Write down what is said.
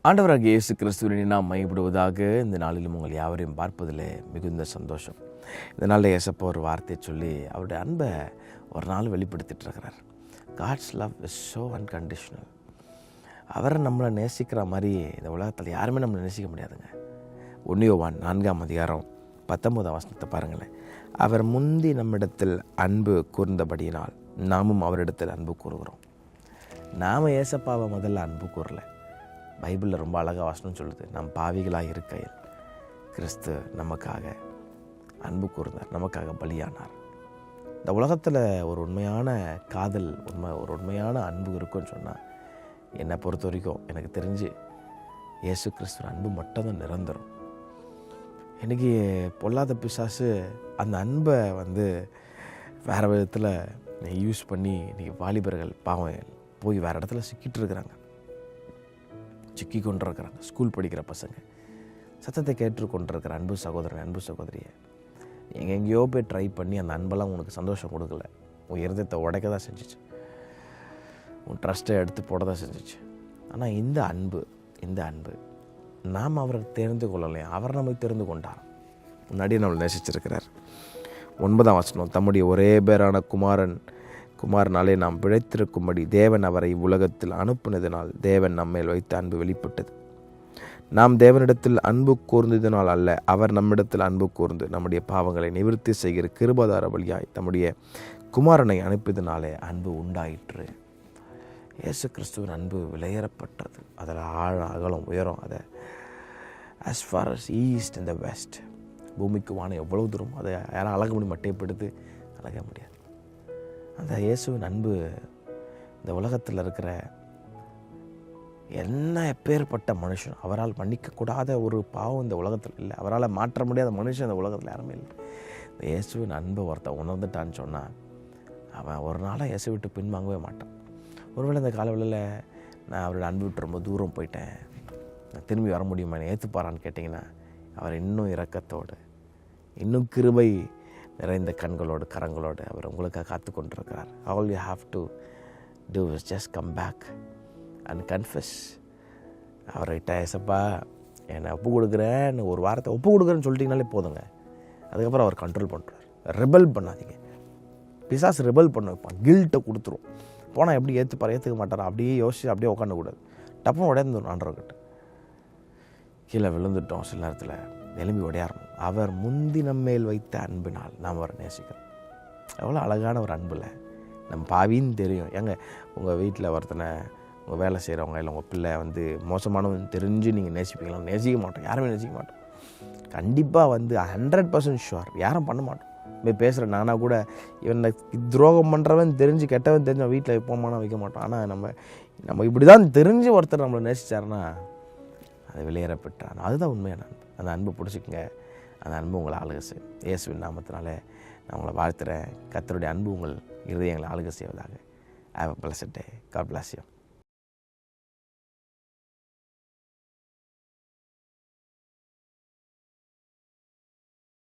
ஆண்டவராகிய இயேசு கிறிஸ்துவின் நாம் மையப்படுவதாக இந்த நாளிலும் உங்கள் யாவரையும் பார்ப்பதில் மிகுந்த சந்தோஷம். இந்த நாளில் ஏசப்பா ஒரு வார்த்தையை சொல்லி அவருடைய அன்பை ஒரு நாள் வெளிப்படுத்திட்டு இருக்கிறார். God's love is so unconditional. அவரை நம்மளை நேசிக்கிற மாதிரி இந்த உலகத்தில் யாருமே நம்மளை நேசிக்க முடியாதுங்க. 1 யோவான் 4:19 பாருங்களேன். அவர் முந்தி நம்மிடத்தில் அன்பு கூர்ந்தபடியினால் நாமும் அவரிடத்தில் அன்பு கூறுகிறோம். நாம் ஏசப்பாவை முதல்ல அன்பு கூறலை. பைபிளில் ரொம்ப அழகாக வசனம் சொல்லுது, நம் பாவிகளாக இருக்கையில் கிறிஸ்து நமக்காக அன்பு கூர்ந்தார், நமக்காக பலியானார். இந்த உலகத்தில் ஒரு உண்மையான காதல், ஒரு உண்மையான அன்பு இருக்குன்னு சொன்னால் என்னை பொறுத்த வரைக்கும் எனக்கு தெரிஞ்சு இயேசு கிறிஸ்துவ அன்பு மட்டும்தான் நிரந்தரம். இன்றைக்கி பொல்லாத பிசாசு அந்த அன்பை வேறு விதத்தில் யூஸ் பண்ணி இன்றைக்கி வாலிபர்கள் பாவம் போய் வேறு இடத்துல சிக்கி கொண்டிருக்கிறாங்க. ஸ்கூல் படிக்கிற பசங்க சத்தத்தை கேட்டுக்கொண்டிருக்கிற அன்பு சகோதரன், அன்பு சகோதரியை எங்கெங்கேயோ போய் ட்ரை பண்ணி அந்த அன்பெல்லாம் உனக்கு சந்தோஷம் கொடுக்கல. உன் இருதயத்தை உடைக்க தான் செஞ்சிச்சு, உன் ட்ரஸ்ட்டை எடுத்து போட தான் செஞ்சிச்சு. ஆனால் இந்த அன்பு நாம் அவரை தெரிந்து கொள்ளலையா, அவர் நம்மை தெரிந்து கொண்டார். முன்னாடியே நம்மளை நேசிச்சிருக்கிறார். 9 தம்முடைய ஒரே பேரான குமாரனாலே நாம் பிழைத்திருக்கும்படி தேவன் அவரை உலகத்தில் அனுப்பினதினால் தேவன் நம்மேல் வைத்த அன்பு வெளிப்பட்டது. நாம் தேவனிடத்தில் அன்பு கூர்ந்ததினால் அல்ல, அவர் நம்மிடத்தில் அன்பு கூர்ந்து நம்முடைய பாவங்களை நிவர்த்தி செய்கிற கிருபாதார வழியாய் தம்முடைய குமாரனை அனுப்பியதினாலே அன்பு உண்டாயிற்று. இயேசு கிறிஸ்துவின் அன்பு விலையேறப்பட்டது. அதில் ஆழம், அகலம், உயரம், அதை as far as east and the west, பூமிக்கு வானம் எவ்வளோ தூரம், அதை யாரும் அழக முடியும், மட்டைப்படுத்தி அழக முடியாது. அந்த இயேசுவின் அன்பு இந்த உலகத்தில் இருக்கிற என்ன எப்பேற்பட்ட மனுஷன், அவரால் மன்னிக்கக்கூடாத ஒரு பாவம் இந்த உலகத்தில் இல்லை, அவரால் மாற்ற முடியாத மனுஷன் இந்த உலகத்தில் யாருமே இல்லை. இந்த இயேசுவின் அன்பை ஒருத்தன் உணர்ந்துட்டான்னு சொன்னால் அவன் ஒரு நாளாக இயேசு விட்டு பின்வாங்கவே மாட்டான். ஒருவேளை இந்த காலவெளியில் நான் அவரோட அன்பு விட்டு ரொம்ப தூரம் போயிட்டேன், நான் திரும்பி வர முடியுமா, என்னை ஏற்றுப்பாரான்னு கேட்டிங்கன்னா அவர் இன்னும் இரக்கத்தோடு, இன்னும் கிருபை நிறைந்த கண்களோடு கரங்களோடு அவர் உங்களுக்காக காத்து கொண்டிருக்கிறார். All you have to do is just come back and confess. அவர்கிட்ட ஏசப்பா என்னை ஒப்பு கொடுக்குறேன்னு ஒரு வாரத்தை ஒப்பு கொடுக்குறேன்னு சொல்லிட்டிங்கனாலே போதுங்க. அதுக்கப்புறம் அவர் கண்ட்ரோல் பண்ணுறார். ரெபல் பண்ணாதீங்க. பிசாசு ரெபல் பண்ண வைப்பான், கில்ட்டை கொடுத்துரும். போனால் எப்படி ஏற்றுக்க மாட்டாரா, அப்படியே யோசிச்சு அப்படியே உட்காந்துக்கூடாது. டப்புன்னு உடையந்துடும். ஆண்டவர்கிட்ட கீழே விழுந்துட்டோம், சில நேரத்தில் எலும்பி உடையாரணும். அவர் முந்தி நம்மேல் வைத்த அன்பினால் நாம் அவரை நேசிக்கிறோம். எவ்வளோ அழகான ஒரு அன்பில் நம்ம பாவின்னு தெரியும். உங்கள் வீட்டில் ஒருத்தனை, உங்கள் வேலை செய்கிறவங்க இல்லை உங்கள் பிள்ளை மோசமானவன் தெரிஞ்சு நீங்கள் நேசிப்பீங்களா? நேசிக்க மாட்டோம், யாருமே நேசிக்க மாட்டோம். கண்டிப்பாக 100% ஷுவர் யாரும் பண்ண மாட்டோம். போய் பேசுகிற நானாக கூட இவனை துரோகம் பண்ணுறவன் தெரிஞ்சு, கெட்டவன் தெரிஞ்சு வீட்டில் வைப்போமானா வைக்க மாட்டோம். ஆனால் நம்ம இப்படி தான் தெரிஞ்சு ஒருத்தர் நம்மளை நேசித்தாருன்னா அது வெளியேறப்பட்டான். அதுதான் உண்மையான அன்பு. அந்த அன்பு பிடிச்சிக்கங்க. அந்த அன்பு உங்களை ஆளுகை செய்யும். இயேசுவின் நாமத்தினாலே நான் உங்களை வாழ்த்துறேன். கர்த்தருடைய அன்பு உங்கள் இருதயங்களை ஆளுகை செய்வதாக. Have a blessed day. God bless you.